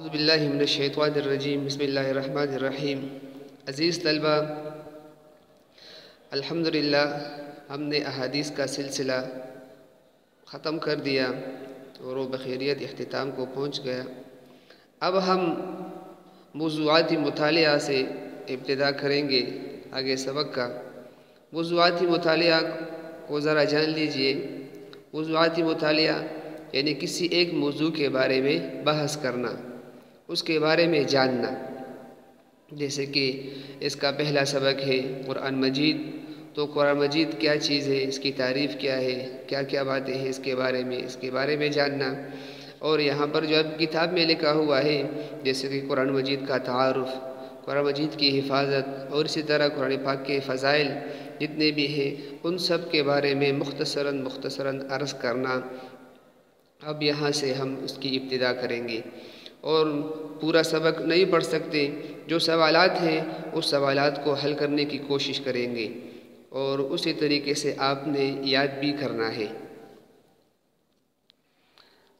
اعوذ باللہ من الشیطان الرجیم بسم اللہ الرحمن الرحیم۔ عزیز طلبہ، الحمدللہ ہم نے احادیث کا سلسلہ ختم کر دیا اور وہ بخیریت اختتام کو پہنچ گیا۔ اب ہم موضوعاتی مطالعہ سے ابتدا کریں گے آگے سبق کا۔ موضوعاتی مطالعہ کو ذرا جان لیجئے۔ موضوعاتی مطالعہ یعنی کسی ایک موضوع کے بارے میں بحث کرنا، اس کے بارے میں جاننا۔ جیسے کہ اس کا پہلا سبق ہے قرآن مجید، تو قرآن مجید کیا چیز ہے، اس کی تعریف کیا ہے، کیا کیا باتیں ہیں اس کے بارے میں جاننا۔ اور یہاں پر جو اب کتاب میں لکھا ہوا ہے جیسے کہ قرآن مجید کا تعارف، قرآن مجید کی حفاظت، اور اسی طرح قرآن پاک کے فضائل جتنے بھی ہیں ان سب کے بارے میں مختصراً عرض کرنا۔ اب یہاں سے ہم اس کی ابتدا کریں گے اور پورا سبق نہیں پڑھ سکتے، جو سوالات ہیں اس سوالات کو حل کرنے کی کوشش کریں گے اور اسی طریقے سے آپ نے یاد بھی کرنا ہے۔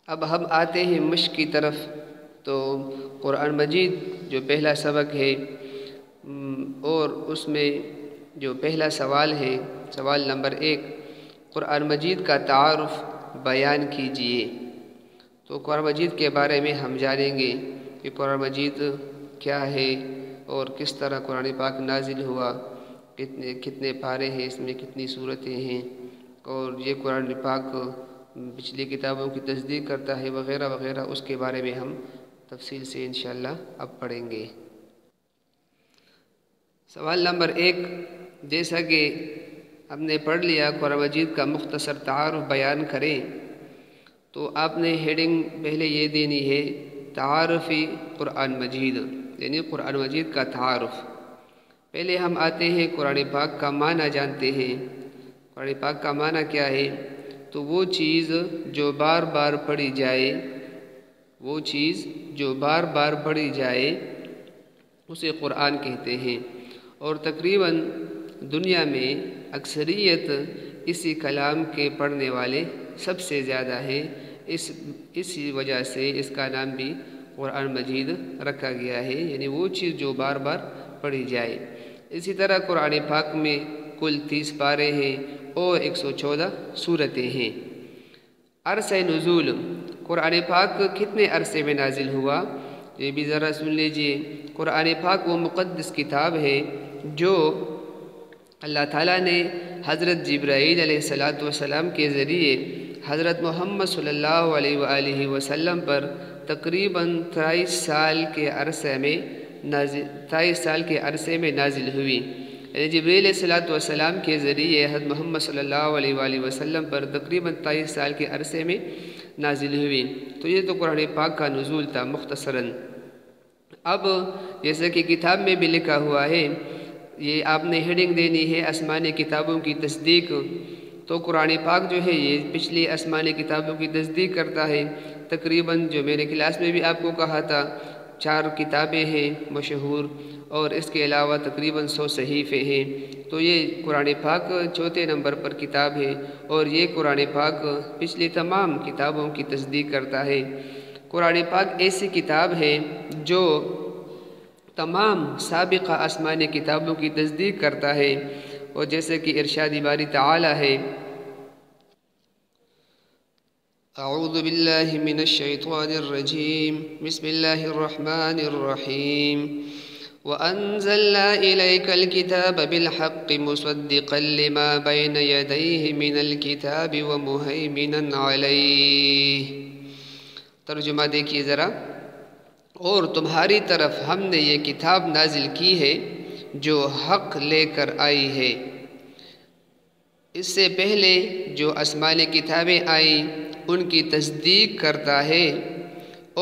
اب ہم آتے ہیں مشق کی طرف۔ تو قرآن مجید جو پہلا سبق ہے اور اس میں جو پہلا سوال ہے، سوال نمبر 1، قرآن مجید کا تعارف بیان کیجئے۔ تو قرآن مجید کے بارے میں ہم جانیں گے کہ قرآن مجید کیا ہے اور کس طرح قرآن پاک نازل ہوا، کتنے پارے ہیں، اس میں کتنی صورتیں ہیں، اور یہ قرآن پاک پچھلی کتابوں کی تصدیق کرتا ہے وغیرہ وغیرہ۔ اس کے بارے میں ہم تفصیل سے انشاءاللہ اب پڑھیں گے۔ سوال نمبر 1، جیسا کہ ہم نے پڑھ لیا قرآن مجید کا مختصر تعارف بیان کریں، تو آپ نے ہیڈنگ پہلے یہ دینی ہے تعارفی قرآن مجید، یعنی قرآن مجید کا تعارف۔ پہلے ہم آتے ہیں قرآن پاک کا معنی جانتے ہیں۔ قرآن پاک کا معنی کیا ہے؟ تو وہ چیز جو بار بار پڑھی جائے، وہ چیز جو بار بار پڑھی جائے اسے قرآن کہتے ہیں، اور تقریباً دنیا میں اکثریت اسی کلام کے پڑھنے والے سب سے زیادہ ہیں۔ اسی وجہ سے اس کا نام بھی قرآن مجید رکھا گیا ہے، یعنی وہ چیز جو بار بار پڑھی جائے۔ اسی طرح قرآن پاک میں کل 30 پارے ہیں اور 114 صورتیں ہیں۔ عرصہ نزول، قرآن پاک کتنے عرصے میں نازل ہوا، یہ بھی ذرا سن لیجئے۔ قرآن پاک وہ مقدس کتاب ہے جو اللہ تعالیٰ نے حضرت جبرائیل علیہ السلام کے ذریعے حضرت محمد صلی اللہ علیہ وآلہ وسلم پر تقریباً 23 سال کے عرصے میں نازل ہوئی۔ یعنی جبرائیل علیہ السلام کے ذریعے حضرت محمد صلی اللہ علیہ وآلہ وسلم پر تقریباً 23 سال کے عرصے میں نازل ہوئی۔ تو یہ تو قرآن پاک کا نزول تھا مختصراً۔ اب جیسا کہ کتاب میں بھی لکھا ہوا ہے، یہ آپ نے ہیڈنگ دینی ہے آسمانی کتابوں کی تصدیق۔ تو قرآن پاک جو ہے یہ پچھلی آسمانی کتابوں کی تصدیق کرتا ہے۔ تقریباً جو میں نے کلاس میں بھی آپ کو کہا تھا 4 کتابیں ہیں مشہور، اور اس کے علاوہ تقریباً 100 صحیفے ہیں۔ تو یہ قرآن پاک 4 نمبر پر کتاب ہے، اور یہ قرآن پاک پچھلی تمام کتابوں کی تصدیق کرتا ہے۔ قرآن پاک ایسی کتاب ہے جو تمام سابقہ آسمانی کتابوں کی تصدیق کرتا ہے، اور جیسے کہ ارشاد باری تعالی ہے، اعوذ باللہ من الشیطان الرجیم بسم اللہ الرحمن الرحیم وَأَنزَلْنَا إِلَيْكَ الْكِتَابَ بِالْحَقِّ مُصَدِّقًا لِمَا بَيْنَ يَدَيْهِ مِنَ الْكِتَابِ وَمُهَيْمِنًا عَلَيْهِ۔ ترجمہ دیکھیے ذرا، اور تمہاری طرف ہم نے یہ کتاب نازل کی ہے جو حق لے کر آئی ہے۔ اس سے پہلے جو آسمانی کتابیں آئیں ان کی تصدیق کرتا ہے،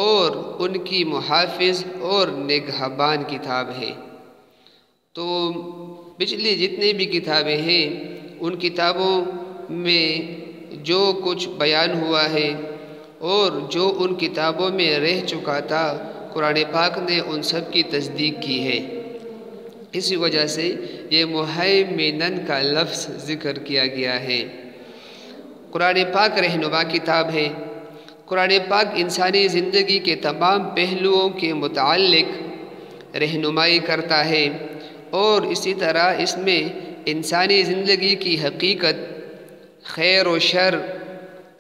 اور ان کی محافظ اور نگہبان کتاب ہے۔ تو پچھلی جتنی بھی کتابیں ہیں ان کتابوں میں جو کچھ بیان ہوا ہے اور جو ان کتابوں میں رہ چکا تھا، قرآن پاک نے ان سب کی تصدیق کی ہے۔ اسی وجہ سے یہ مہیمنن کا لفظ ذکر کیا گیا ہے۔ قرآن پاک رہنما کتاب ہے۔ قرآن پاک انسانی زندگی کے تمام پہلوؤں کے متعلق رہنمائی کرتا ہے، اور اسی طرح اس میں انسانی زندگی کی حقیقت، خیر و شر،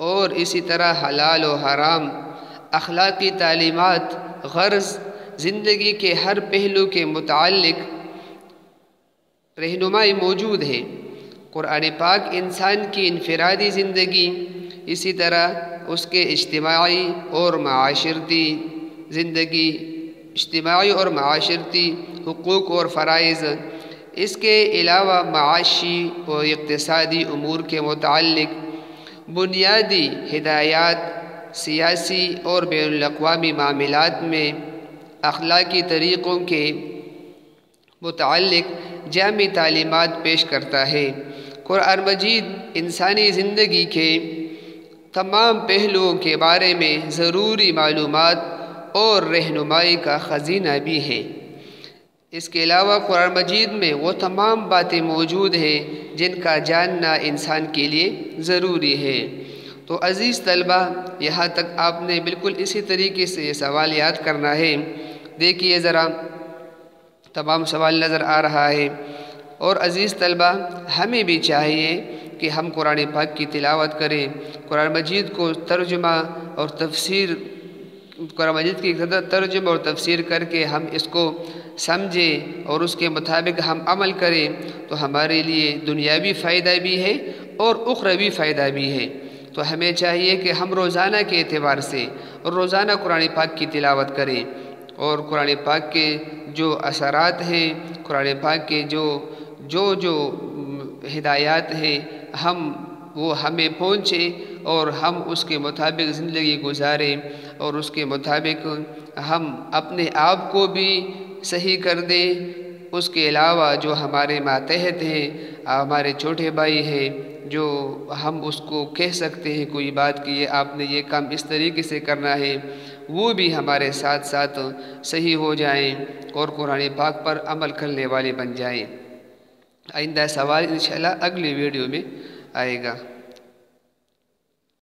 اور اسی طرح حلال و حرام، اخلاقی تعلیمات، غرض، زندگی کے ہر پہلو کے متعلق رہنمائی موجود ہے۔ قرآن پاک انسان کی انفرادی زندگی، اسی طرح اس کے اجتماعی اور معاشرتی زندگی، اجتماعی اور معاشرتی حقوق اور فرائض، اس کے علاوہ معاشی اور اقتصادی امور کے متعلق بنیادی ہدایات، سیاسی اور بین الاقوامی معاملات میں اخلاقی طریقوں کے متعلق جامع تعلیمات پیش کرتا ہے۔ قرآن مجید انسانی زندگی کے تمام پہلوؤں کے بارے میں ضروری معلومات اور رہنمائی کا خزینہ بھی ہے۔ اس کے علاوہ قرآن مجید میں وہ تمام باتیں موجود ہیں جن کا جاننا انسان کے لیے ضروری ہے۔ تو عزیز طلبہ، یہاں تک آپ نے بالکل اسی طریقے سے یہ سوال یاد کرنا ہے۔ دیکھیے ذرا تمام سوال نظر آ رہا ہے۔ اور عزیز طلبہ، ہمیں بھی چاہیے کہ ہم قرآن پاک کی تلاوت کریں، قرآن مجید کو ترجمہ اور تفسیر، قرآن مجید کی ترجمہ اور تفسیر کر کے ہم اس کو سمجھیں اور اس کے مطابق ہم عمل کریں تو ہمارے لیے دنیاوی فائدہ بھی ہے اور اخروی فائدہ بھی ہے۔ تو ہمیں چاہیے کہ ہم روزانہ کے اعتبار سے اور روزانہ قرآن پاک کی تلاوت کریں، اور قرآن پاک کے جو اثرات ہیں، قرآن پاک کے جو ہدایات ہیں، وہ ہمیں پہنچے اور ہم اس کے مطابق زندگی گزاریں، اور اس کے مطابق ہم اپنے آپ کو بھی صحیح کر دیں۔ اس کے علاوہ جو ہمارے ماتحت ہیں، ہمارے چھوٹے بھائی ہیں، جو ہم اس کو کہہ سکتے ہیں کوئی بات کہ یہ آپ نے یہ کام اس طریقے سے کرنا ہے، وہ بھی ہمارے ساتھ ساتھ صحیح ہو جائیں اور قرآن پاک پر عمل کرنے والے بن جائیں۔ آئندہ سوال انشاءاللہ اگلی ویڈیو میں آئے گا۔